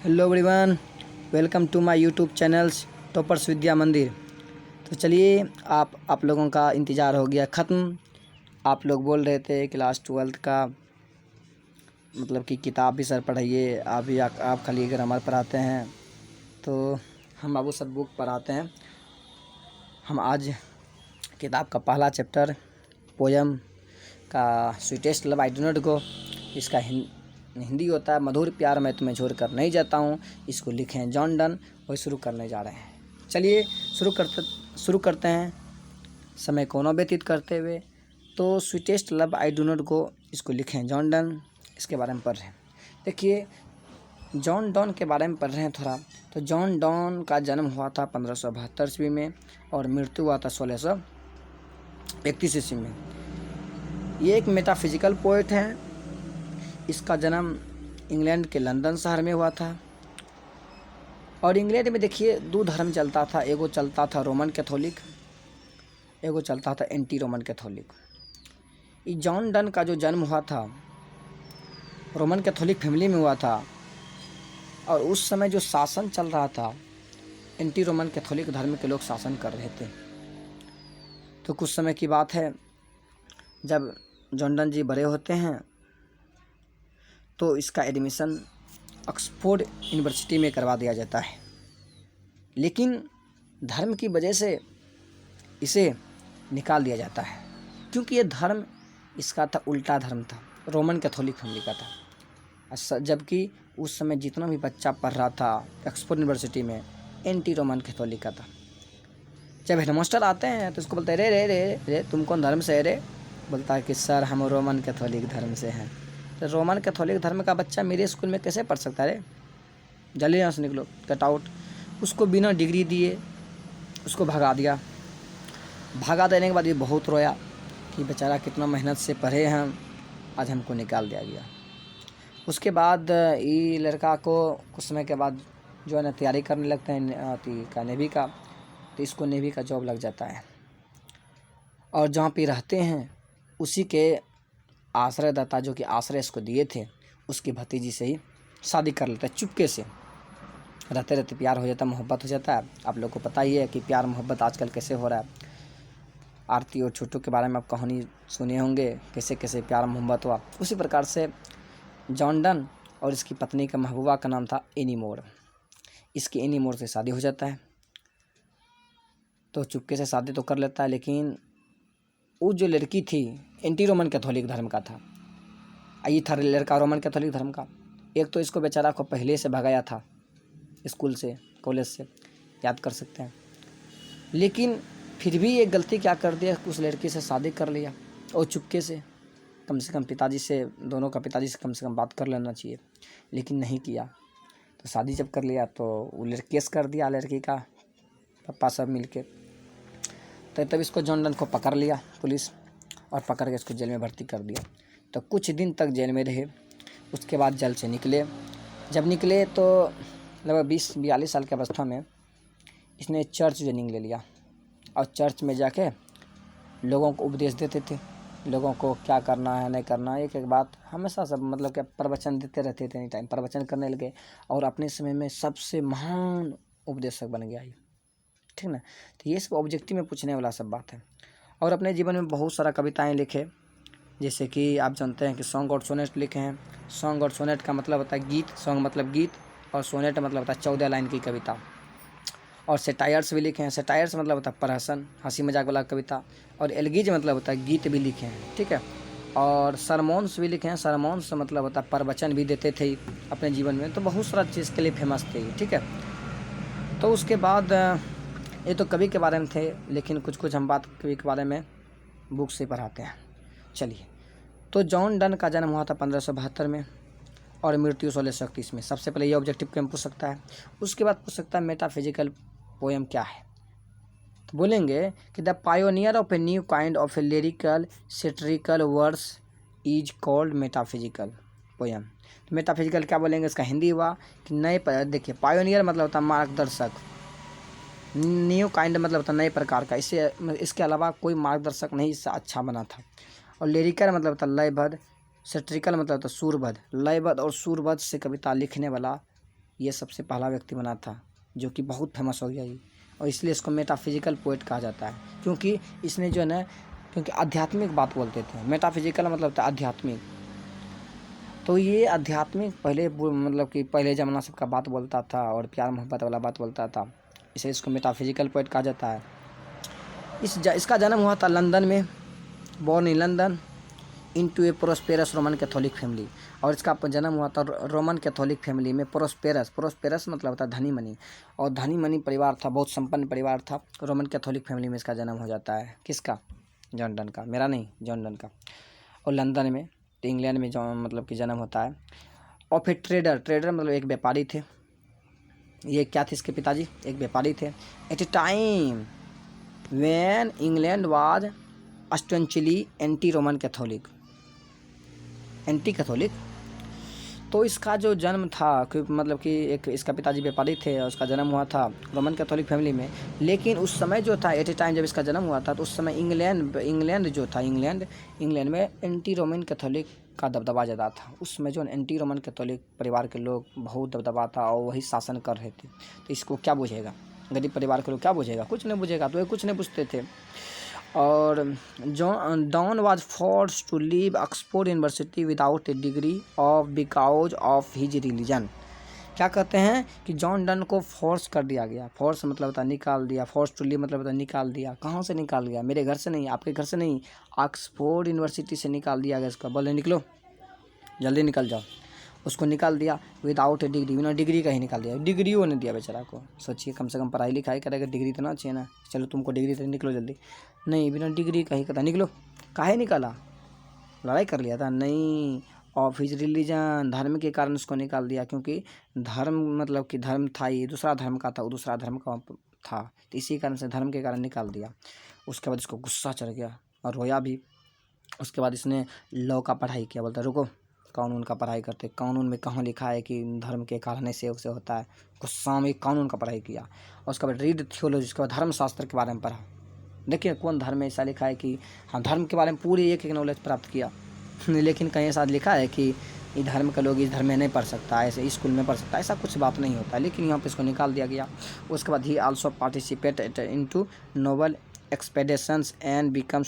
Hello everyone, welcome to my YouTube channels toppers Vidya Mandir. तो चलिए, आप लोगों का इंतज़ार हो गया ख़त्म। आप लोग बोल रहे थे क्लास 12th का मतलब कि किताब भी सर पढ़ाइए, आप खाली ग्रामर पढ़ाते हैं। तो हम बाबू सब बुक पढ़ाते हैं। हम आज किताब का पहला चैप्टर पोयम का sweetest love I do not गो, इसका हिंदी होता है मधुर प्यार मैं तुम्हें छोड़कर नहीं जाता हूँ। इसको लिखे हैं जॉन डन। वही शुरू करने जा रहे हैं। चलिए शुरू करते हैं समय को न व्यतीत करते हुए। तो sweetest love I do not गो, इसको लिखे हैं जॉन डन। इसके बारे में पढ़ रहे हैं। देखिए, जॉन डॉन के बारे में पढ़ रहे हैं थोड़ा। तो जॉन डॉन का जन्म हुआ था 1572 ईस्वी में और मृत्यु हुआ था 1631 ईस्वी में। ये एक मेटाफिजिकल पोएट हैं। इसका जन्म इंग्लैंड के लंदन शहर में हुआ था। और इंग्लैंड में देखिए दो धर्म चलता था। एगो चलता था रोमन कैथोलिक, एगो चलता था एंटी रोमन कैथोलिक। ये जॉन डन का जो जन्म हुआ था रोमन कैथोलिक फैमिली में हुआ था। और उस समय जो शासन चल रहा था, एंटी रोमन कैथोलिक धर्म के लोग शासन कर रहे थे। तो कुछ समय की बात है, जब जॉन डन जी बड़े होते हैं तो इसका एडमिशन ऑक्सफोर्ड यूनिवर्सिटी में करवा दिया जाता है। लेकिन धर्म की वजह से इसे निकाल दिया जाता है, क्योंकि ये धर्म इसका था उल्टा धर्म था, रोमन कैथोलिक फैमिली का था। जबकि उस समय जितना भी बच्चा पढ़ रहा था ऑक्सफोर्ड यूनिवर्सिटी में, एंटी रोमन कैथोलिक का था। जब हेडमास्टर आते हैं तो उसको बोलते हैं, रे रे रे रे तुम कौन धर्म से है रे? बोलता है कि सर हम रोमन कैथोलिक धर्म से हैं। तो रोमन कैथोलिक धर्म का बच्चा मेरे स्कूल में कैसे पढ़ सकता है? जल्दी यहाँ से निकलो, गेट आउट। उसको बिना डिग्री दिए उसको भगा दिया। भगा देने के बाद ये बहुत रोया कि बेचारा कितना मेहनत से पढ़े हैं, आज हमको निकाल दिया गया। उसके बाद ये लड़का को कुछ समय के बाद जो है ना तैयारी करने लगते हैं नेवी का। तो इसको नेवी का जॉब लग जाता है। और जहाँ पे रहते हैं उसी के आश्रयदाता जो कि आश्रय इसको दिए थे, उसकी भतीजी से ही शादी कर लेता है। चुपके से रहते रहते प्यार हो जाता है, मोहब्बत हो जाता है। आप लोग को पता ही है कि प्यार मोहब्बत आजकल कैसे हो रहा है। आरती और छोटू के बारे में आप कहानी सुने होंगे, कैसे कैसे प्यार मोहब्बत हुआ। उसी प्रकार से जॉन डन और इसकी पत्नी का महबूबा का नाम था एनी मोर। इसकी एनी मोर से शादी हो जाता है। तो चुपके से शादी तो कर लेता है, लेकिन वो जो लड़की थी एंटी रोमन कैथोलिक धर्म का था। ये था लड़का रोमन कैथोलिक धर्म का। एक तो इसको बेचारा को पहले से भगाया था स्कूल से, कॉलेज से, याद कर सकते हैं। लेकिन फिर भी एक गलती क्या कर दिया, उस लड़की से शादी कर लिया। और चुपके से कम पिताजी से, दोनों का पिताजी से कम बात कर लेना चाहिए, लेकिन नहीं किया। तो शादी जब कर लिया तो वो केस कर दिया लड़की का, पापा सब मिल के। तो तब इसको जॉन डन को पकड़ लिया पुलिस और पकड़ के इसको जेल में भर्ती कर दिया। तो कुछ दिन तक जेल में रहे। उसके बाद जेल से निकले। जब निकले तो लगभग 20-42 साल की अवस्था में इसने चर्च ज्वाइनिंग ले लिया। और चर्च में जाके लोगों को उपदेश देते थे, लोगों को क्या करना है नहीं करना है। एक एक बात हमेशा सब मतलब कि प्रवचन देते रहते थे। एनी टाइम प्रवचन करने लगे और अपने समय में सबसे महान उपदेशक बन गया ये, ठीक ना। तो ये सब ऑब्जेक्टिव में पूछने वाला सब बात है। और अपने जीवन में बहुत सारा कविताएं लिखे, जैसे कि आप जानते हैं कि सॉन्ग और सोनेट लिखे हैं। सॉन्ग और सोनेट का मतलब होता है गीत, सॉन्ग मतलब गीत, और सोनेट मतलब होता है 14 लाइन की कविता। और सेटायर्स भी लिखे हैं। सेटायर्स मतलब होता है प्रहसन, हंसी मजाक वाला कविता। और एलगीज मतलब होता है गीत भी लिखे हैं, ठीक है। और सरमोन्स भी लिखे हैं। सरमोन्स मतलब होता है प्रवचन भी देते थे अपने जीवन में। तो बहुत सारा चीज़ के लिए फेमस थे, ठीक है। तो उसके बाद ये तो कवि के बारे में थे, लेकिन कुछ हम बात कवि के बारे में बुक से पढ़ाते हैं। चलिए, तो जॉन डन का जन्म हुआ था 1572 में और मृत्यु 1631 में। सबसे पहले ये ऑब्जेक्टिव क्वेश्चन पूछ सकता है। उसके बाद पूछ सकता है मेटाफिजिकल पोएम क्या है। तो बोलेंगे कि the pioneer of a new kind of a lyrical satirical verse is called metaphysical poem. तो मेटाफिजिकल क्या बोलेंगे, इसका हिंदी हुआ कि नए। देखिए, पायोनियर मतलब होता है मार्गदर्शक, न्यू काइंड मतलब होता है नए प्रकार का। इसके अलावा कोई मार्गदर्शक नहीं इससे अच्छा बना था। और लिरिकल मतलब होता है लयबद्ध, सेट्रिकल मतलब होता है सुरबद्ध। लयबद्ध और सुरबद्ध से कविता लिखने वाला ये सबसे पहला व्यक्ति बना था, जो कि बहुत फेमस हो गया ये, और इसलिए इसको मेटाफिजिकल पोएट कहा जाता है, क्योंकि इसने जो है ना, क्योंकि आध्यात्मिक बात बोलते थे। मेटाफिजिकल मतलब था आध्यात्मिक, तो ये आध्यात्मिक पहले मतलब कि पहले ज़माना सबका बात बोलता था और प्यार मोहब्बत वाला बात बोलता था, इसे इसको मेटाफिजिकल पोएट कहा जाता है। इसका जन्म हुआ था लंदन में, born in London into A prosperous Roman Catholic family, और इसका जन्म हुआ था रोमन कैथोलिक फैमिली में। प्रोस्पेरस मतलब होता है धनी मनी, और धनी मनी परिवार था, बहुत संपन्न परिवार था। रोमन कैथोलिक फैमिली में इसका जन्म हो जाता है। किसका? जॉन डन का, मेरा नहीं, जॉन डन का। और लंदन में, तो इंग्लैंड में जो मतलब कि जन्म होता है। और फिर ट्रेडर मतलब एक व्यापारी थे। ये क्या थे इसके पिताजी? एक व्यापारी थे। At a time when England was ostensibly anti Roman Catholic, तो इसका जो जन्म था कि मतलब कि एक इसका पिताजी व्यापारी थे और उसका जन्म हुआ था रोमन कैथोलिक फैमिली में। लेकिन उस समय जो था, एट ए टाइम जब इसका जन्म हुआ था, तो उस समय इंग्लैंड जो था, इंग्लैंड में एंटी रोमन कैथोलिक का दबदबा ज़्यादा था। उस समय जो एंटी रोमन कैथोलिक परिवार के लोग बहुत दबदबा था और वही शासन कर रहे थे। तो इसको क्या बुझेगा? गरीब परिवार के लोग क्या बुझेगा? कुछ नहीं बुझेगा, तो ये कुछ नहीं पूछते थे। और Don was forced to leave Oxford University without a degree of because of his religion. क्या कहते हैं कि जॉन डन को फोर्स कर दिया गया। फोर्स मतलब होता है निकाल दिया, फोर्स टू लीव मतलब होता है निकाल दिया। कहाँ से निकाल गया? मेरे घर से नहीं, आपके घर से नहीं, ऑक्सफोर्ड यूनिवर्सिटी से निकाल दिया गया इसका। बोले निकलो, जल्दी निकल जाओ। उसको निकाल दिया विदाउट ए डिग्री, बिना डिग्री का ही निकाल दिया। डिग्री वो नहीं दिया बेचारा को। सोचिए, कम से कम पढ़ाई लिखाई करेगा, डिग्री तो ना चाहिए ना। चलो तुमको डिग्री तो निकलो जल्दी, नहीं बिना डिग्री का ही कहता निकलो। काहे निकाला? लड़ाई कर लिया था? नहीं, ऑफ हिज रिलीजन, धर्म के कारण उसको निकाल दिया। क्योंकि धर्म मतलब कि धर्म था, ये दूसरा धर्म का था, वो दूसरा धर्म का था, तो इसी कारण से धर्म के कारण निकाल दिया। उसके बाद इसको गुस्सा चढ़ गया और रोया भी। उसके बाद इसने लॉ का पढ़ाई किया। बोलता रुको, कानून का पढ़ाई करते। कानून में कहाँ लिखा है कि धर्म के कारण से होता है? गुस्सा में कानून का पढ़ाई किया। और उसके बाद रीड थियोलॉजी, उसके बाद धर्मशास्त्र के बारे में पढ़ा। देखिए कौन धर्म में ऐसा लिखा है कि हाँ धर्म के बारे में पूरी एक नॉलेज प्राप्त किया। लेकिन कहीं ऐसा लिखा है कि ये धर्म का लोग इस धर्म में नहीं पढ़ सकता, ऐसे स्कूल में पढ़ सकता, ऐसा कुछ बात नहीं होता। लेकिन यहाँ पे इसको निकाल दिया गया। उसके बाद he also participate into noble expeditions and become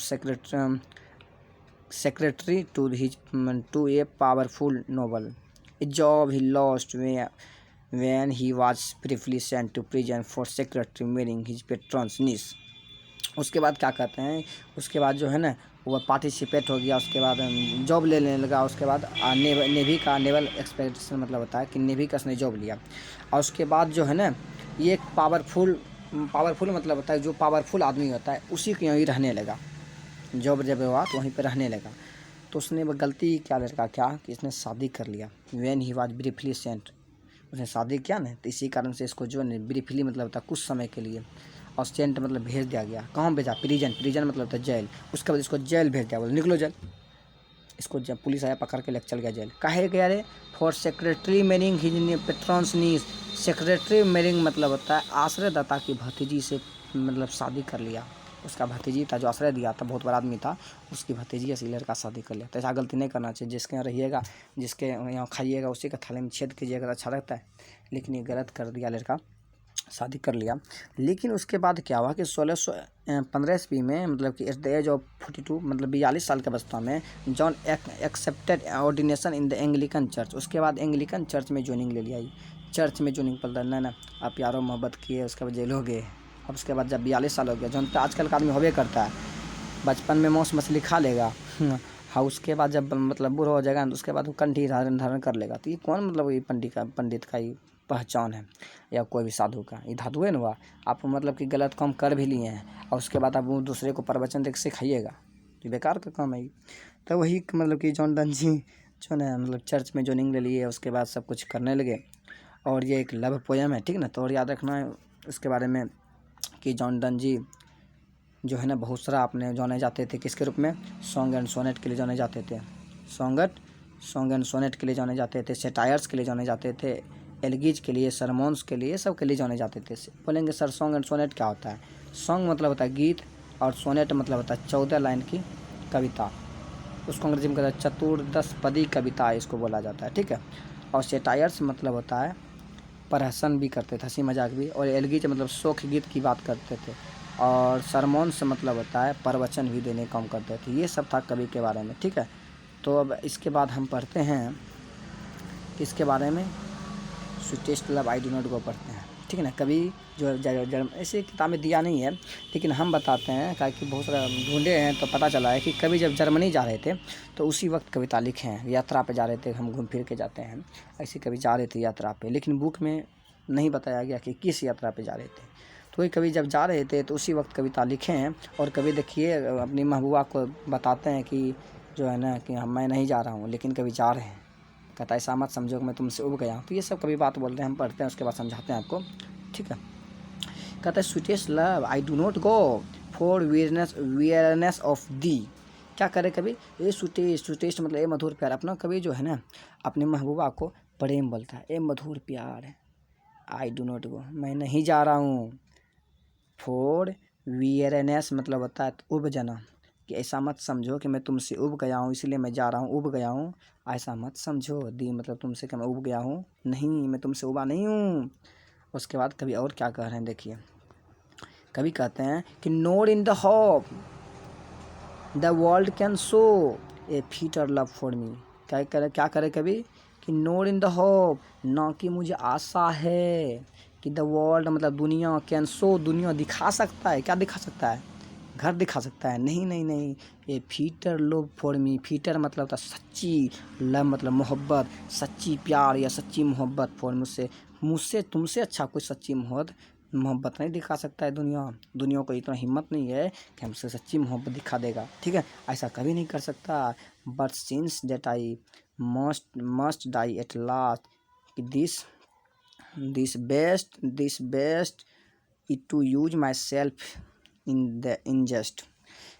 secretary to a powerful noble, a job he lost when he was briefly sent to prison for secretary marrying his patron's niece। उसके बाद क्या कहते हैं, उसके बाद जो है ना वो पार्टिसिपेट हो गया। उसके बाद जॉब लेने लगा। उसके बाद नेवी का, नेवल एक्सपेडिशन मतलब होता है कि नेवी का उसने जॉब लिया। और उसके बाद जो है ना ये एक पावरफुल मतलब होता है जो पावरफुल आदमी होता है उसी के यहीं रहने लगा। जॉब जब हुआ तो वहीं पे रहने लगा। तो उसने वो गलती क्या लड़का क्या कि इसने शादी कर लिया। When he was briefly sent, उसने शादी किया ना, तो इसी कारण से इसको जो है ब्रीफली मतलब होता है कुछ समय के लिए, और सेंट मतलब भेज दिया गया। कहाँ भेजा? प्रिजन मतलब होता है जेल। उसके बाद इसको जेल भेज दिया। बोले निकलो जेल। इसको जब पुलिस आया पकड़ के लेकर चल गया जेल। काहे गया रे? For secretly marrying his patron's niece. Secretly marrying मतलब होता है आश्रयदाता की भतीजी से मतलब शादी कर लिया। उसका भतीजी था जो आश्रय दिया था, बहुत बड़ा आदमी था, उसकी भतीजी ऐसी लड़का शादी कर लिया। तो ऐसा गलती नहीं करना चाहिए। जिसके यहाँ रहिएगा, जिसके यहाँ खाइएगा, उसी का थाली में छेद कीजिएगा तो अच्छा लगता है। लेकिन ये गलत कर दिया, लड़का शादी कर लिया। लेकिन उसके बाद क्या हुआ कि 1615 ईस्वी में मतलब कि एट द एज ऑफ 42 मतलब 42 साल के अवस्था में John accepted ordination in the Anglican church. उसके बाद एंग्लिकन चर्च में ज्वाइनिंग ले लिया। चर्च में ज्वाइनिंग पड़ता ना, आप प्यारो मोहब्बत किए, उसके बाद जेल हो गए। अब उसके बाद जब 42 साल हो गया, जौन तो आजकल का आदमी होबे करता है, बचपन में मौस मछली खा लेगा। हाँ, उसके बाद जब मतलब बूढ़ा हो जाएगा तो उसके बाद वो कंठी धारण कर लेगा। तो ये कौन मतलब ये पंडित का ही पहचान है या कोई भी साधु का? ये धाधु है ना हुआ। आप मतलब कि गलत काम कर भी लिए हैं और उसके बाद आप वो दूसरे को प्रवचन देख सिखाइएगा, तो बेकार का काम है। तो वही मतलब कि जॉन डन जी जो ना मतलब चर्च में ज्वाइनिंग ले लिए, उसके बाद सब कुछ करने लगे। और ये एक लव पोयम है, ठीक ना। तो और याद रखना है उसके बारे में कि जॉन डन जी जो है ना बहुत सारा आपने जाने जाते थे किसके रूप में? सॉन्ग एंड सोनेट के लिए जाने जाते थे। सॉन्ग एंड सोनेट के लिए जाने जाते थे, सेटायर्स के लिए जाने जाते थे, एलगीज के लिए, सरमोन्स के लिए, सब के लिए जाने जाते थे। बोलेंगे सर सॉन्ग एंड सोनेट क्या होता है? सॉन्ग मतलब होता है गीत और सोनेट मतलब होता है 14 लाइन की कविता। उसको अंग्रेजी में कहता है 14 पदी कविता, इसको बोला जाता है, ठीक है। और सेटायर्स मतलब होता है प्रहसन भी करते थे, हंसी मजाक भी, और एलगीज मतलब शोक गीत की बात करते थे, और सरमोन से मतलब होता है प्रवचन भी देने काम करते थे। ये सब था कवि के बारे में, ठीक है। तो अब इसके बाद हम पढ़ते हैं किसके बारे में, sweetest love I do not गो पढ़ते हैं, ठीक है ना। कवि जो ऐसे किताब में दिया नहीं है, लेकिन हम बताते हैं कि बहुत सारा ढूंढे हैं तो पता चला है कि कवि जब जर्मनी जा रहे थे तो उसी वक्त कविता लिखे हैं। यात्रा पे जा रहे थे, हम घूम फिर के जाते हैं, ऐसे कवि जा रहे थे यात्रा पे, लेकिन बुक में नहीं बताया गया कि किस यात्रा पे जा रहे थे। तो ये कवि जब जा रहे थे तो उसी वक्त कविता लिखे हैं। और कवि देखिए अपनी महबूबा को बताते हैं कि जो है ना कि मैं नहीं जा रहा हूँ, लेकिन कवि जा रहे हैं। कहता है ऐसा मत समझो कि मैं तुमसे उब गया हूँ। तो ये सब कभी बात बोलते हैं, हम पढ़ते हैं, उसके बाद समझाते हैं आपको, ठीक है। कहता है sweetest love I do not go for weariness of thee. क्या करे कभी, ये स्वीटेस्ट मतलब ए मधुर प्यार। अपना कभी जो है ना अपने महबूबा को प्रेम बोलता है, ए मधुर प्यार है, आई डू नॉट गो मैं नहीं जा रहा हूँ, फॉर वियरनेस मतलब होता है उब जाना, कि ऐसा मत समझो कि मैं तुमसे उब गया हूँ इसलिए मैं जा रहा हूँ, उब गया हूँ ऐसा मत समझो। दी मतलब तुमसे कि मैं उब गया हूँ, नहीं मैं तुमसे उबा नहीं हूँ। उसके बाद कभी और क्या कह रहे हैं देखिए, कभी कहते हैं कि nor in the hope the world can show a fitter love for me. क्या करे कभी, कि नोर इन द होप, ना कि मुझे आशा है कि द वर्ल्ड मतलब दुनिया, कैन शो दुनिया दिखा सकता है, क्या दिखा सकता है, घर दिखा सकता है, नहीं नहीं नहीं, ये fitter love for me. Fitter मतलब होता है सच्ची, लव मतलब मोहब्बत, सच्ची प्यार या सच्ची मोहब्बत, फॉर मुझसे तुमसे अच्छा कोई सच्ची मोहब्बत नहीं दिखा सकता है दुनिया को इतना हिम्मत नहीं है कि हमसे सच्ची मोहब्बत दिखा देगा, ठीक है, ऐसा कभी नहीं कर सकता। But since that I must die at last, this best it to use myself in just.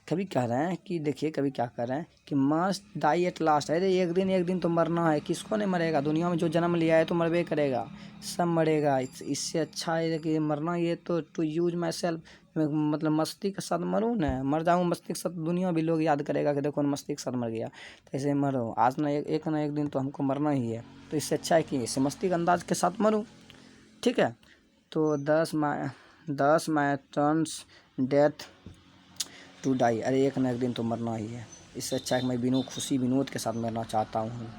कभी कह रहे हैं कि देखिए कभी क्या कह रहे हैं कि मस्ट डाई एट लास्ट, अरे एक दिन तो मरना है, किसको नहीं मरेगा, दुनिया में जो जन्म लिया है तो मरबे करेगा, सब मरेगा। इससे अच्छा है कि मरना, ये तो टू यूज माई सेल्फ मतलब मस्ती के साथ मरूँ ना, मर जाऊँ मस्ती के साथ, दुनिया भी लोग याद करेगा कि देखो मस्ती के साथ मर गया, तो ऐसे मरो, आज ना एक दिन तो हमको मरना ही है, तो इससे अच्छा है कि इसे मस्ती के अंदाज के साथ मरूँ, ठीक है। तो 10 माई टर्न्स डेथ टू डाई, अरे एक न एक दिन तो मरना ही है, इससे अच्छा है कि मैं खुशी विनोद के साथ मरना चाहता हूँ,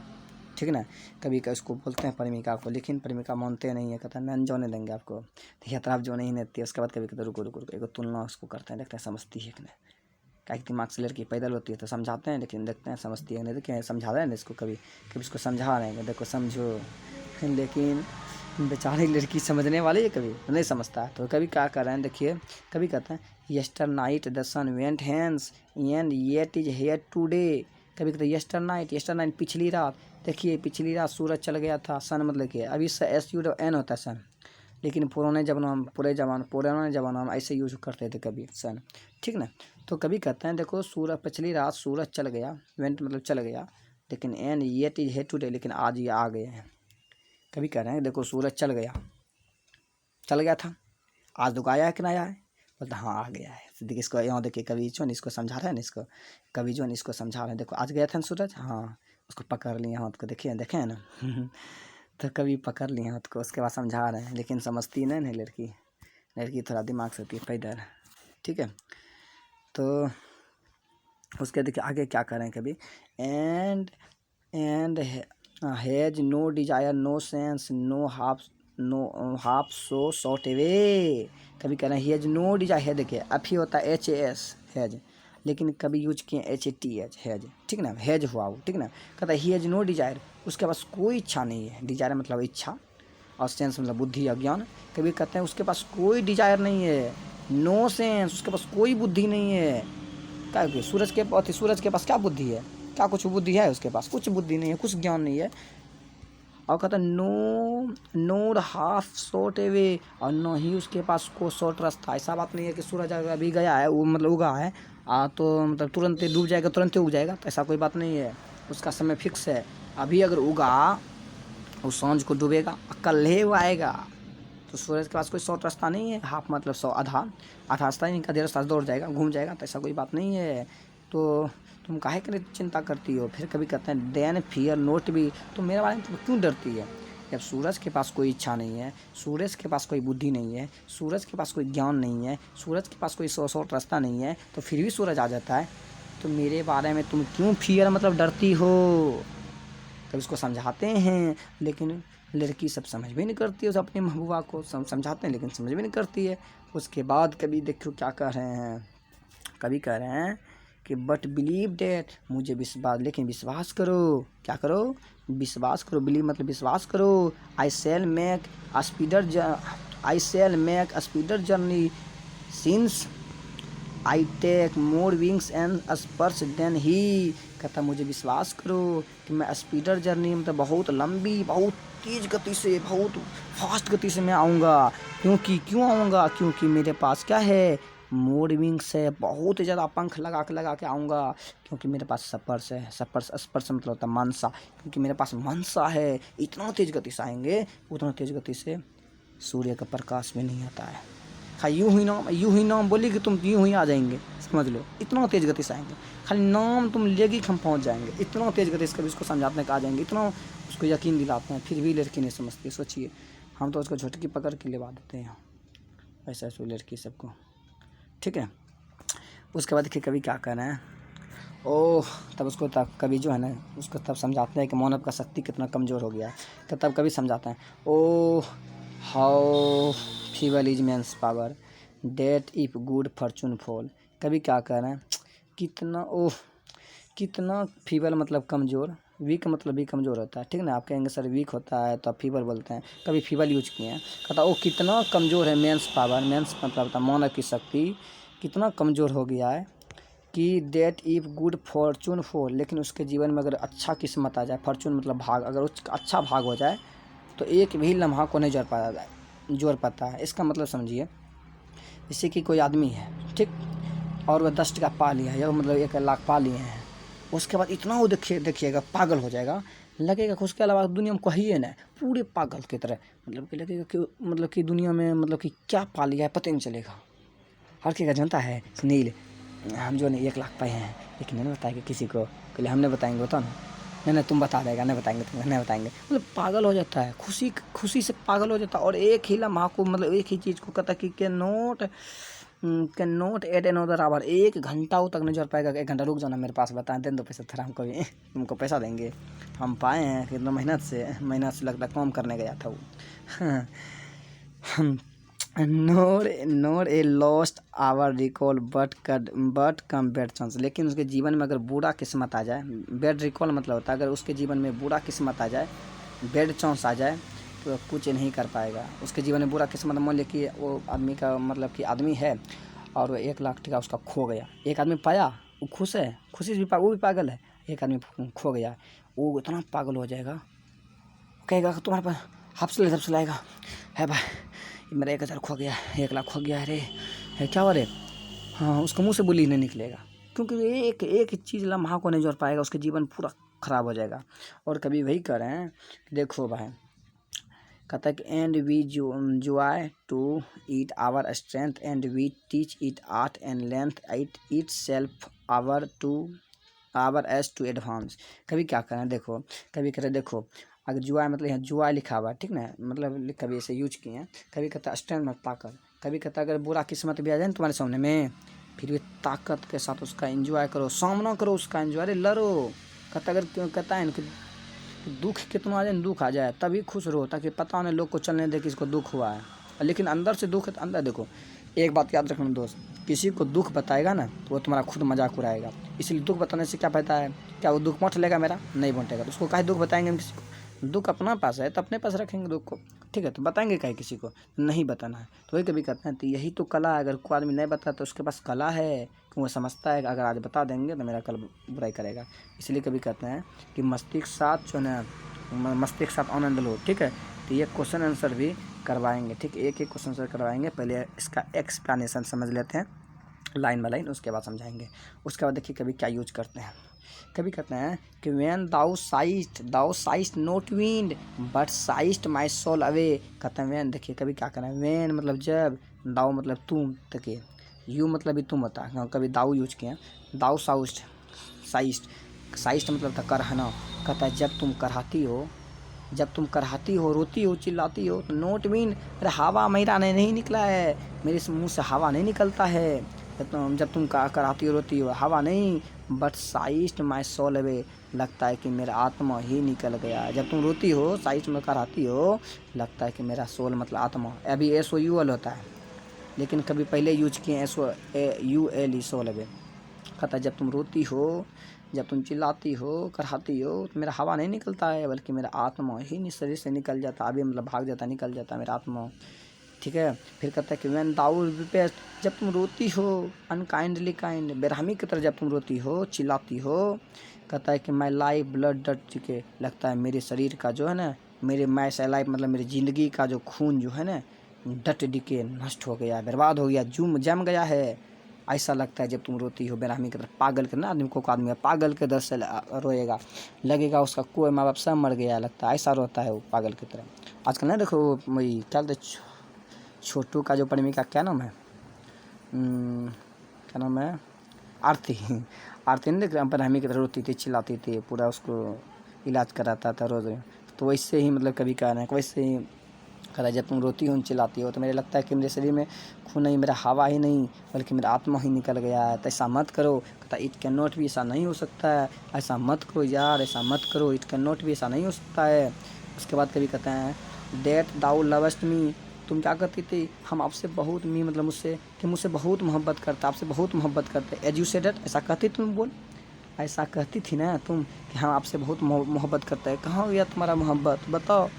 ठीक ना। कभी का उसको बोलते हैं प्रेमिका को, लेकिन प्रेमिका मानते नहीं है, कहता है नहीं जोने देंगे आपको, तो यात्रा आप जो नहीं देती है। उसके बाद कभी कहते रुको एक तुलना उसको करते हैं, देखते हैं समझती है कि नहीं, क्या दिमाग से लड़की पैदल होती है तो समझाते हैं, लेकिन देखते हैं समझती है नहीं, देखिए समझा रहे हैं इसको, कभी उसको समझा रहे हैं देखो समझो, लेकिन बेचारी लड़की समझने वाली है, कभी नहीं समझता है। तो कभी क्या कर रहे हैं देखिए, कभी कहते हैं yester night the sun went hence and yet is here today. कभी कहते हैं यस्टर नाइट पिछली रात, देखिए पिछली रात सूरज चल गया था। सन मतलब कि अभी SUN होता है सन, लेकिन पुराने ज़माना में ऐसे यूज करते थे कभी सन, ठीक ना। तो कभी कहते हैं देखो पिछली रात सूरज चल गया, वेंट मतलब चल गया, लेकिन and yet is here today, लेकिन आज ये आ गए हैं। कभी कह रहे हैं देखो सूरज चल गया था, आज तो आया है कि नहीं आया है, बोलते हाँ आ गया है। देखिए इसको यहाँ देखिए कवि जो इसको समझा रहे हैं ना, इसको समझा रहे हैं, देखो आज गया था ना सूरज, हाँ उसको पकड़ लिए हाथ को, देखिए देखे है ना तो कभी पकड़ लिए हाथ को, उसके बाद समझा रहे हैं, लेकिन समझती नहीं लड़की थोड़ा दिमाग से होती है पैदल, ठीक है। तो उसके देखिए आगे क्या करें कभी, and has no desire no sense no half so short away. कभी कह रहे हैं हैज नो डिजायर, है देखिए अभी होता है HAS हैज, लेकिन कभी यूज किए HATH हैज, ठीक ना, हैज हुआ वो, ठीक ना। कहता है ही हैज नो डिजायर, उसके पास कोई इच्छा नहीं है, डिजायर मतलब इच्छा, और सेंस मतलब बुद्धि या ज्ञान। कभी कहते हैं उसके पास कोई डिजायर नहीं है, नो सेंस उसके पास कोई बुद्धि नहीं है। क्या सूरज के पास क्या बुद्धि है, क्या कुछ बुद्धि है उसके पास, कुछ बुद्धि नहीं है, कुछ ज्ञान नहीं है। और कहता है नोर हाफ शॉर्ट अवे, और न ही उसके पास को शॉर्ट रास्ता। ऐसा बात नहीं है कि सूरज अगर अभी गया है वो मतलब उगा है तो मतलब तुरंत ही डूब जाएगा, तुरंत ही उग जाएगा, तो ऐसा कोई बात नहीं है, उसका समय फिक्स है। अभी अगर उगा वो सांझ को डूबेगा, कल ही वो आएगा, तो सूरज के पास कोई शॉर्ट रास्ता नहीं है, हाफ मतलब आधा रास्ता ही नहीं, रास्ता दौड़ जाएगा, घूम जाएगा, तो ऐसा कोई बात नहीं है। तो तुम काहे के लिए चिंता करती हो। फिर कभी कहते हैं देन फियर नोट भी, तो मेरे बारे में तुम क्यों डरती है, जब सूरज के पास कोई इच्छा नहीं है, सूरज के पास कोई बुद्धि नहीं है, सूरज के पास कोई ज्ञान नहीं है, सूरज के पास कोई शॉर्ट रास्ता नहीं है, तो फिर भी सूरज आ जाता है, तो मेरे बारे में तुम क्यों फियर मतलब डरती हो? तब इसको समझाते हैं, लेकिन लड़की सब समझ भी नहीं करती है। उस अपनी महबूबा को समझाते हैं लेकिन समझ भी नहीं करती है। उसके बाद कभी देखो क्या कह रहे हैं, कभी कह रहे हैं कि बट बिलीव डेट, मुझे विश्वास, लेकिन विश्वास करो, क्या करो? विश्वास करो। बिलीव मतलब विश्वास करो। I shall make a speedier journey since I take more wings and spurs than he. कहता मुझे विश्वास करो कि मैं स्पीडर जर्नी मतलब बहुत लंबी, बहुत तेज़ गति से, बहुत फास्ट गति से मैं आऊँगा। क्यों आऊँगा? क्योंकि मेरे पास क्या है? मोर विंग्स है, बहुत ज़्यादा पंख लगा के आऊँगा। क्योंकि मेरे पास स्पर्श है, स्पर्श मतलब होता है मनसा, क्योंकि मेरे पास मनसा है। इतना तेज़ गति से आएंगे, उतना तेज़ गति से सूर्य का प्रकाश भी नहीं आता है। खाली यूं ही नाम बोली कि तुम यूं ही आ जाएंगे, समझ लो, इतना तेज़ गति से आएंगे। खाली नाम तुम लेगी कि हम पहुँच जाएंगे, इतना तेज़ गति से। कभी उसको समझाते हैं कि आ जाएंगे, इतना उसको यकीन दिलाते हैं, फिर भी लड़की नहीं समझती। सोचिए, हम तो उसको झटकी पकड़ के लेवा देते हैं ऐसा ऐसे लड़की सबको, ठीक है। उसके बाद देखिए कभी क्या कहना है, ओह, तब उसको तब कभी जो है ना, उसको तब समझाते हैं कि मानव का शक्ति कितना कमज़ोर हो गया है। तो तब कभी समझाते हैं, oh how feeble is man's power that if good fortune fall. कभी क्या कह रहे हैं, कितना फीबल मतलब कमज़ोर, वीक मतलब भी कमज़ोर होता है, ठीक ना। आप कहेंगे सर वीक होता है तो आप फीबल बोलते हैं, कभी फीबल यूज किए हैं। कहता वो कितना कमज़ोर है, मेंस पावर, मेंस मतलब होता है मानव की शक्ति कितना कमज़ोर हो गया है कि that if good fortune fall, लेकिन उसके जीवन में अगर अच्छा किस्मत आ जाए, फॉर्चून मतलब भाग, अगर उसका अच्छा भाग हो जाए तो एक भी लम्हा को नहीं जोड़ पाता है। इसका मतलब समझिए, जैसे कि कोई आदमी है, ठीक, और वह 10 टका पा लिया है, या मतलब 1 लाख पा लिए हैं, उसके बाद इतना वो देखिएगा पागल हो जाएगा, लगेगा कि उसके अलावा दुनिया में कोई है ना, पूरे पागल की तरह, मतलब कि लगेगा कि मतलब कि दुनिया में मतलब कि क्या पा लिया है पता नहीं चलेगा। हर चीज़ का जनता है सुनील, हम जो नहीं 1 लाख पाए हैं, लेकिन नहीं बताएंगे किसी को, पहले हमने बताएंगे, बताओ ना, नहीं तुम बता देगा, नहीं बताएंगे, तुम नहीं बताएंगे, मतलब पागल हो जाता है, खुशी से पागल हो जाता है। और एक ही लम्हा को, मतलब एक ही चीज़ को कहता है कि can not at another our, 1 घंटा तक नहीं जोड़ पाएगा। 1 घंटा रुक जाना मेरे पास, बताएं, दे दो पैसा थोड़ा, हमको भी तुमको पैसा देंगे, हम पाए हैं कितना मेहनत से लगता काम करने गया था वो। Nor a lost hour recall but come bad chance, लेकिन उसके जीवन में अगर बुरा किस्मत आ जाए, बैड रिकॉल मतलब होता है अगर उसके जीवन में बुरा किस्मत आ जाए, बैड चांस आ जाए, तो कुछ नहीं कर पाएगा। उसके जीवन में बुरा किस्मत, मान लिया कि वो आदमी का मतलब कि आदमी है और वो 1 लाख टका उसका खो गया, एक आदमी पाया, वो खुश है, खुशी से भी वो भी पागल है, एक आदमी खो गया, वो इतना पागल हो जाएगा, कहेगा तुम्हारे पास हफ्स लाएगा है भाई, मेरा 1,000 खो गया, 1 लाख खो गया, अरे है क्या हो रे, हाँ, उसको मुँह से बोली नहीं निकलेगा, क्योंकि एक चीज़ लम्हा को नहीं जोड़ पाएगा, उसके जीवन पूरा ख़राब हो जाएगा। और कभी वही कर रहे हैं, देखो भाई, कहता है कि and we join to it our strength and we teach it art and length itself o'er us to advance. कभी क्या करें, देखो, कभी करें, देखो, अगर जुआ मतलब यहाँ जुआ लिखा हुआ है, ठीक ना, मतलब कभी ऐसे यूज किए हैं। कभी कहता है स्ट्रेंथ में ताकत, कभी कहता है अगर बुरा किस्मत भी आ जाए ना तुम्हारे सामने में, फिर भी ताकत के साथ उसका एंजॉय करो, सामना करो उसका, एंजॉय, अरे लड़ो। कहता अगर कहता है कि दुख कितना आ जाए, दुख आ जाए तभी खुश रहो, ताकि पता नहीं लोग को चलने दे कि इसको दुख हुआ है, लेकिन अंदर से दुख है तो अंदर देखो। एक बात याद रखना दोस्त, किसी को दुख बताएगा ना तो वो तुम्हारा खुद मजाक उड़ाएगा, इसलिए दुख बताने से क्या फायदा है, क्या वो दुख बांट लेगा मेरा, नहीं बांटेगा, तो उसको काहे दुख बताएंगे हम किसी को, दुख अपना पास है तो अपने पास रखेंगे दुख को, ठीक है, तो बताएंगे काहे किसी को, नहीं बताना है। तो वही कभी कहते हैं, तो यही तो कला है, अगर कोई आदमी नहीं बताता तो उसके पास कला है, कि वो समझता है कि अगर आज बता देंगे तो मेरा कल बुराई करेगा, इसलिए कभी कहते हैं कि मस्तिष्क साथ जो है, मस्तिष्क साथ आनंद लो, ठीक है। तो ये क्वेश्चन आंसर भी करवाएंगे, ठीक है, एक क्वेश्चन आंसर करवाएंगे, पहले इसका एक्सप्लेनेशन समझ लेते हैं लाइन बाय लाइन, उसके बाद समझाएंगे। उसके बाद देखिए कभी क्या यूज करते हैं, कभी कहते हैं कि when thou sigh'st not wind but sigh'st my soul away. कहते हैं व्हेन, देखिए कभी क्या करना है, व्हेन मतलब जब, दाउ मतलब तुम, देखिए यू मतलब भी तुम होता है, कभी दाउ यूज किया, दाउ साइस्ट मतलब था करहना। कहता है जब तुम कराती हो जब तुम कराहती हो, रोती हो, चिल्लाती हो तो नोट मीन अरे हवा मेरा नहीं निकला है, मेरे मुंह से हवा नहीं निकलता है। जब तुम कराहती हो, रोती हो, हवा नहीं but sigh'st my soul away, लगता है कि मेरा आत्मा ही निकल गया। जब तुम रोती हो, साइस्ट में कराहती हो, लगता है कि मेरा सोल मतलब आत्मा, अभी SOUL होता है लेकिन कभी पहले यूज किए SOUL सोल अवे। कहता है जब तुम रोती हो, जब तुम चिल्लाती हो, कराहती हो तो मेरा हवा नहीं निकलता है बल्कि मेरा आत्मा ही शरीर से निकल जाता, अभी मतलब भाग जाता, निकल जाता मेरा आत्मा। ठीक है। फिर कहता है कि व्हेन दाउ रिपेस्ट, जब तुम रोती हो अनकाइंडली काइंड, बेरहमी की तरह जब तुम रोती हो, चिल्लाती हो, कहता है कि माई लाइफ ब्लड डट चुके, लगता है मेरे शरीर का जो है ना, मेरे माई से लाइफ मतलब मेरी ज़िंदगी का जो खून जो है ना, डट डिके नष्ट हो गया, बर्बाद हो गया, जम गया है। ऐसा लगता है जब तुम रोती हो बेरहमी की तरह। पागल के ना आदमी को आदमी पागल के दर से रोएगा, लगेगा उसका कोई माँ बाप सब मर गया, लगता है ऐसा रोता है वो पागल की तरह। आजकल ना देखो वही क्या बोलते छोटू का जो प्रेमिका क्या नाम है, क्या नाम है, आरती। आरती नहीं देख रहे, बेरहमी की तरह रोती थी, चिल्लाती थी, पूरा उसको इलाज कराता था रोज़। तो वैसे ही मतलब कभी कह रहे हैं वैसे ही कहता है जब तुम रोती हो, चिल्लाती हो तो मेरे लगता है कि मेरे शरीर में खून नहीं, मेरा हवा ही नहीं बल्कि मेरा आत्मा ही निकल गया है। तो ऐसा मत करो। कहता है इट कैन नॉट भी, ऐसा नहीं हो सकता है, ऐसा मत करो यार, ऐसा मत करो, इट कैन नॉट भी, ऐसा नहीं हो सकता है। उसके बाद कभी कहते हैं डेट दाउ लवस्ट मी, तुम क्या करती थी, हम आपसे बहुत मी मतलब मुझसे, कि मुझसे बहुत मोहब्बत करते, आपसे बहुत मोहब्बत करते, एज यू सेड इट, ऐसा कहती तुम बोल, ऐसा कहती थी ना तुम कि हम आपसे बहुत मोहब्बत करते हैं। कहाँ गया तुम्हारा मोहब्बत, बताओ।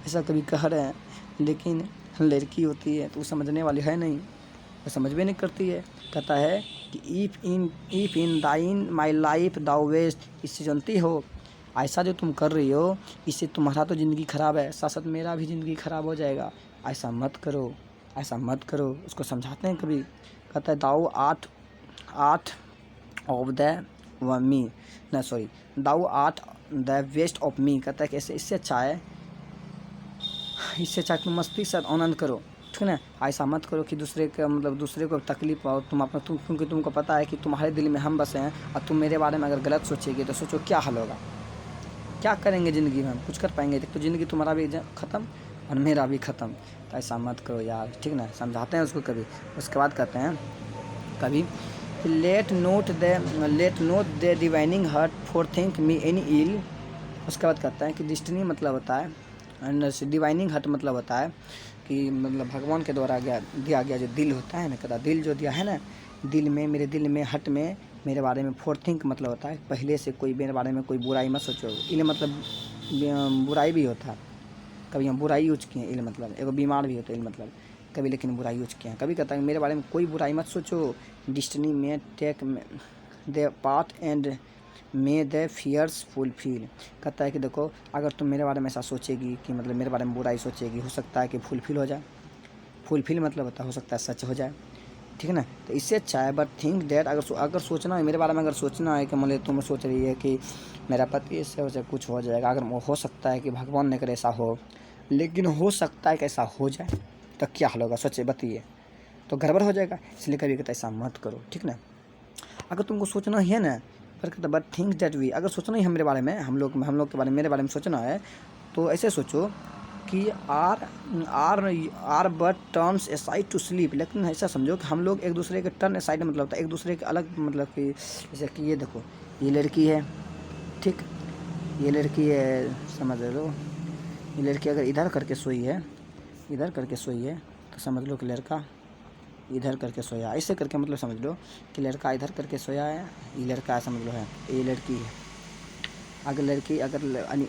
ऐसा कभी कह रहे हैं, लेकिन लड़की होती है तो वो समझने वाली है नहीं, वो समझ भी नहीं करती है। कहता है कि इफ़ इन दाइन माई लाइफ दाउ वेस्ट, इससे जानती हो ऐसा जो तुम कर रही हो इससे तुम्हारा तो ज़िंदगी ख़राब है, साथ साथ मेरा भी ज़िंदगी ख़राब हो जाएगा, ऐसा मत करो, ऐसा मत करो। उसको समझाते हैं कभी। कहता है thou art of the me, ना sorry, thou art the best of me. कहता है कि इससे अच्छा है, इससे अच्छा तुम मस्ती के साथ आनंद करो, ठीक है ना। ऐसा मत करो कि दूसरे का मतलब दूसरे को तकलीफ हो, तुम अपना क्योंकि तुमको पता है कि तुम्हारे दिल में हम बसे हैं और तुम मेरे बारे में अगर गलत सोचेगी तो सोचो क्या हाल होगा, क्या करेंगे ज़िंदगी में, हम कुछ कर पाएंगे। तो ज़िंदगी तुम्हारा भी ख़त्म और मेरा भी ख़त्म। तो ऐसा मत करो यार, ठीक ना। समझाते हैं उसको कभी। उसके बाद कहते हैं कभी let not the divining heart forethink me any ill. उसके बाद कहते हैं कि डिस्टिनी मतलब होता है, डिवाइनिंग हर्ट मतलब होता है कि मतलब भगवान के द्वारा दिया गया जो दिल होता है ना, कहता दिल जो दिया है ना, दिल में, मेरे दिल में, हट में मेरे बारे में, फोर थिंक मतलब होता है पहले से कोई मेरे बारे में कोई बुराई मत सोचो। इल मतलब बुराई भी होता है, कभी हम बुराई यूज किए, इल मतलब एगो बीमार भी होता है इल मतलब कभी, लेकिन बुराई यूज किए हैं। कभी कहता है मेरे बारे में कोई बुराई मत सोचो, destiny may take the part and may thy fears fulfil. कहता है कि देखो अगर तुम मेरे बारे में ऐसा सोचेगी कि मतलब मेरे बारे में बुराई सोचेगी, हो सकता है कि फुलफिल हो जाए। फुलफिल मतलब होता है हो सकता है सच हो जाए, ठीक है ना। तो इससे अच्छा है बट थिंक डैट, अगर सोचना है मेरे बारे में, अगर सोचना है कि मतलब तुम सोच रही है कि मेरा पति इससे हो जाए, कुछ हो जाएगा, अगर हो सकता है कि भगवान ने करे ऐसा हो, लेकिन हो सकता है कि ऐसा हो जाए तो क्या हाल होगा, सोचे बताइए, तो गड़बड़ हो जाएगा। इसलिए कभी कहता ऐसा मत करो, ठीक ना। अगर तुमको सोचना ही है ना, पर कहता बट थिंक डैट वी, अगर सोचना ही है मेरे बारे में, हम लोग के बारे में, मेरे बारे में सोचना है तो ऐसे सोचो कि are but turns aside to sleep. लेकिन ऐसा समझो कि हम लोग एक दूसरे के टर्न ए साइड मतलब होता है एक दूसरे के अलग, मतलब कि जैसे कि ये देखो ये लड़की है, ठीक, ये लड़की है, समझ लो ये लड़की अगर इधर करके सोई है, इधर करके सोई है तो समझ लो कि लड़का इधर करके सोया, ऐसे करके मतलब समझ लो कि लड़का इधर करके सोया है, ये लड़का समझ लो है, ये लड़की है। अगर लड़की अगर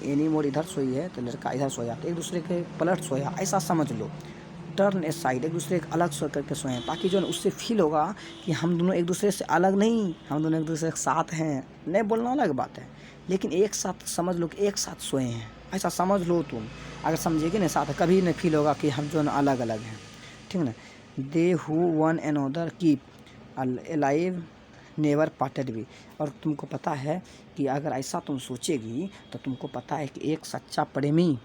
एनी मोड इधर सोई है तो लड़का इधर सोया, तो एक दूसरे के पलट सोया, ऐसा समझ लो। टर्न ए साइड, एक दूसरे के अलग सो करके सोए, ताकि जो है उससे फील होगा कि हम दोनों एक दूसरे से अलग नहीं, हम दोनों एक दूसरे के साथ हैं। नहीं बोलना अलग बात है, लेकिन एक साथ समझ लो कि एक साथ सोए हैं, ऐसा समझ लो तुम। अगर समझेगी ना साथ, कभी नहीं फील होगा कि हम जो है अलग अलग हैं, ठीक है ना। They who one another keep alive never parted भी। और तुमको पता है कि अगर ऐसा तुम सोचेगी तो तुमको पता है कि एक सच्चा प्रेमी,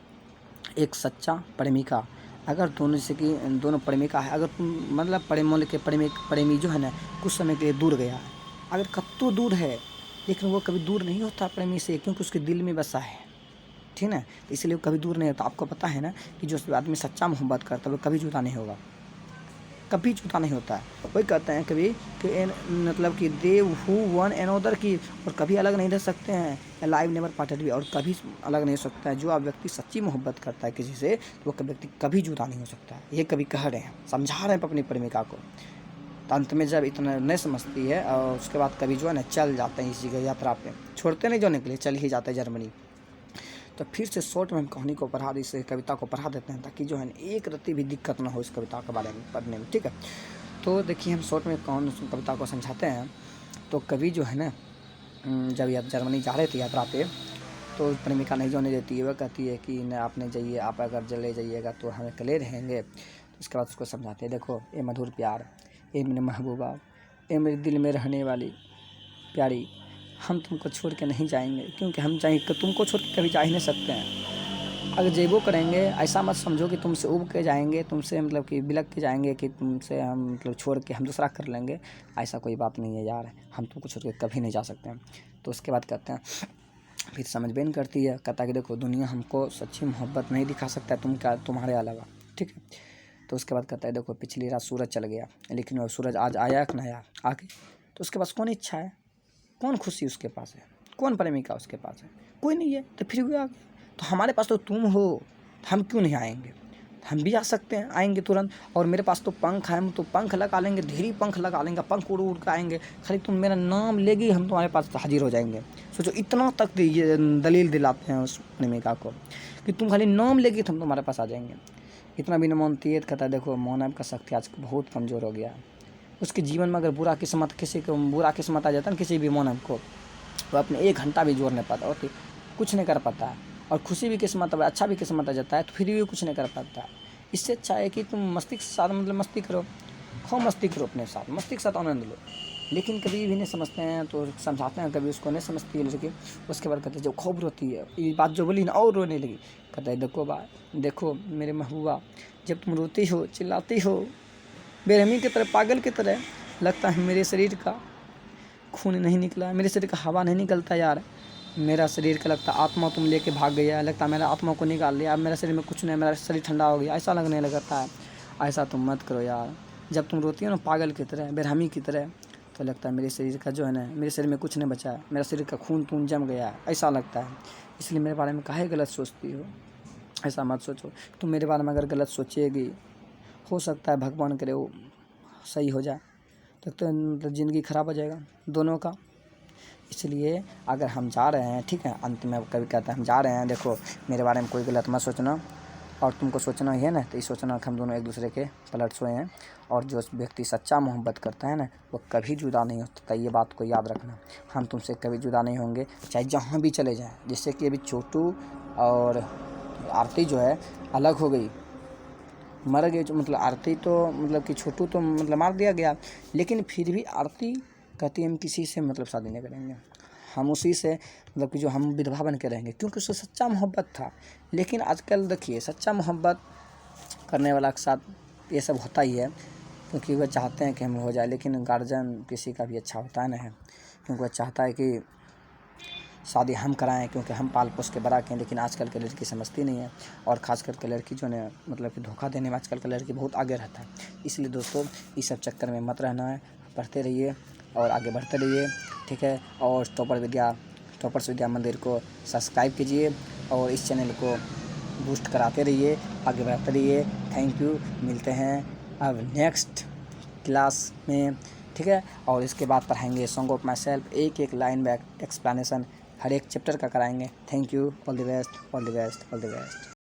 एक सच्चा प्रेमिका, अगर दोनों से कि दोनों प्रेमिका है, अगर तुम मतलब प्रेमी जो है ना कुछ समय के लिए दूर गया है, अगर कत्तो दूर है लेकिन वो कभी दूर नहीं होता प्रेमी से, क्योंकि उसके दिल में बसा है, ठीक है। तो इसलिए वो कभी दूर नहीं होता। आपको पता है ना कि जो आदमी सच्चा मोहब्बत करता है वो कभी जुदा नहीं होगा, कभी जुदा नहीं होता है। वही कहते हैं कभी कि मतलब कि दे हु वन अनदर की, और कभी अलग नहीं रह सकते हैं, लाइव नेवर पार्टेड भी, और कभी अलग नहीं हो सकता है। जो आप व्यक्ति सच्ची मोहब्बत करता है किसी से, तो वो व्यक्ति कभी जुदा नहीं हो सकता है। ये कभी कह रहे हैं, समझा रहे हैं अपनी प्रेमिका को। तो अंत में जब इतना नहीं समझती है और उसके बाद कभी जो है ना चल जाते हैं इसी जगह यात्रा पे, छोड़ते नहीं जाने के लिए, चल ही जाते हैं जर्मनी। तो फिर से शॉर्ट में हम कहानी को पढ़ा इस कविता को पढ़ा देते हैं, ताकि जो है ना एक रत्ती भी दिक्कत ना हो इस कविता के बारे में पढ़ने में, ठीक है। तो देखिए हम शॉर्ट में कविता को समझाते हैं। तो कवि जो है ना जब जर्मनी जा रहे थे यात्रा पे, तो प्रेमिका नहीं जाने देती है। वह कहती है कि न आप नहीं जाइए, आप अगर चले जाइएगा तो हम अकेले रहेंगे। तो उसके बाद उसको समझाते हैं, देखो ये मधुर प्यार, ये मेरे महबूबा, ये मेरे दिल में रहने वाली प्यारी, हम तुमको छोड़ के नहीं जाएंगे, क्योंकि हम तुमको छोड़ के कभी जा ही नहीं सकते हैं। अगर जेबो करेंगे ऐसा मत समझो कि तुमसे उब के जाएंगे, तुमसे मतलब कि बिलक के जाएंगे कि तुमसे हम मतलब छोड़ के हम दूसरा कर लेंगे, ऐसा कोई बात नहीं है यार, हम तुमको छोड़ के कभी नहीं जा सकते हैं। तो उसके बाद कहते हैं, फिर समझ बेन करती है, कहता है कि देखो दुनिया हमको सच्ची मोहब्बत नहीं दिखा सकता है तुम्हारे अलावा, ठीक है। तो उसके बाद कहता है, देखो पिछली रात सूरज चल गया, लेकिन वो सूरज आज आया कि नहीं आके। तो उसके पास कौन इच्छा है, कौन खुशी उसके पास है, कौन प्रेमिका उसके पास है, कोई नहीं है। तो फिर भी आ गया। तो हमारे पास तो तुम हो, हम क्यों नहीं आएंगे, हम भी आ सकते हैं, आएंगे तुरंत। और मेरे पास तो पंख है, हम तो पंख लगा लेंगे, ढेरी पंख लगा लेंगे, पंख उड़ उड़ कर आएंगे, खाली तुम मेरा नाम लेगी हम तुम्हारे पास हाजिर हो जाएंगे। सोचो इतना तक ये दलील दिलाते हैं उस प्रेमिका को कि तुम खाली नाम लेगी तो हम तुम्हारे पास आ जाएंगे। इतना भी न मानती है। कहता है, देखो मानव का शक्ति आज बहुत कमज़ोर हो गया है। उसके जीवन में अगर किसी को बुरा किस्मत आ जाता है ना, किसी भी मानव को, वो अपने 1 घंटा भी जोड़ नहीं पाता और कुछ नहीं कर पाता है। और खुशी भी किस्मत अच्छा भी किस्मत आ जाता है तो फिर भी कुछ नहीं कर पाता है। इससे अच्छा है कि तुम मस्ती के साथ मतलब मस्ती करो, खूब मस्ती करो अपने साथ, मस्ती के साथ आनंद लो। लेकिन कभी भी नहीं समझते हैं तो समझाते हैं, कभी उसको नहीं समझती है लड़की। उसके बाद कहते हैं, जब खूब रोती है, ये बात जो बोली ना और रोने लगी। कहता है, देखो मेरे महबूबा, जब तुम रोती हो, चिल्लाती हो, बेरहमी की तरह, पागल की तरह, लगता है मेरे शरीर का खून नहीं निकला, मेरे शरीर का हवा नहीं निकलता यार, मेरा शरीर का लगता आत्मा तुम लेके भाग गया, लगता मेरा आत्मा को निकाल लिया, अब मेरा शरीर में कुछ नहीं, मेरा शरीर ठंडा हो गया, ऐसा लगने लगता है। ऐसा तुम मत करो यार, जब तुम रोती हो ना पागल की तरह, बेरहमी की तरह, तो लगता है मेरे शरीर का जो है ना, मेरे शरीर में कुछ नहीं बचा है, मेरा शरीर का खून जम गया है, ऐसा लगता है। इसलिए मेरे बारे में काहे गलत सोचती हो, ऐसा मत सोचो। तुम मेरे बारे में अगर गलत सोचेगी, हो सकता है भगवान करे वो सही हो जाए, तो मतलब ज़िंदगी ख़राब हो जाएगा दोनों का। इसलिए अगर हम जा रहे हैं, ठीक है, अंत में कभी कहता है हम जा रहे हैं, देखो मेरे बारे में कोई गलत मत सोचना, और तुमको सोचना ही है ना, तो ये सोचना कि हम दोनों एक दूसरे के पलट सोए हैं। और जो व्यक्ति सच्चा मोहब्बत करता है ना, वो कभी जुदा नहीं होता, ये बात को याद रखना। हम तुमसे कभी जुदा नहीं होंगे, चाहे जहाँ भी चले जाएँ। जैसे कि अभी छोटू और आरती जो है अलग हो गई, मर गए, जो मतलब आरती तो मतलब कि छोटू तो मतलब मार दिया गया, लेकिन फिर भी आरती कहती है हम किसी से मतलब शादी नहीं करेंगे, हम उसी से मतलब कि जो हम विधवा बन के रहेंगे, क्योंकि उससे सच्चा मोहब्बत था। लेकिन आजकल देखिए सच्चा मोहब्बत करने वाला के साथ ये सब होता ही है, क्योंकि वह चाहते हैं कि हम हो जाए। लेकिन गार्जियन किसी का भी अच्छा होता है ना, क्योंकि वह चाहता है कि शादी हम कराएं, क्योंकि हम पाल पोस के बड़ा किए। लेकिन आजकल की लड़की समझती नहीं है, और ख़ास करके लड़की जो है मतलब कि धोखा देने में आजकल का लड़की बहुत आगे रहता है। इसलिए दोस्तों इस सब चक्कर में मत रहना है, पढ़ते रहिए और आगे बढ़ते रहिए, ठीक है। और टॉपर्स विद्या मंदिर को सब्सक्राइब कीजिए और इस चैनल को बूस्ट कराते रहिए, आगे बढ़ते रहिए। थैंक यू, मिलते हैं अब नेक्स्ट क्लास में, ठीक है। और इसके बाद पढ़ाएंगे सॉन्ग ऑफ माई सेल्फ, एक लाइन बैक एक्सप्लेनेशन हर एक चैप्टर का कराएंगे। Thank you, all the best, all the best, all the best.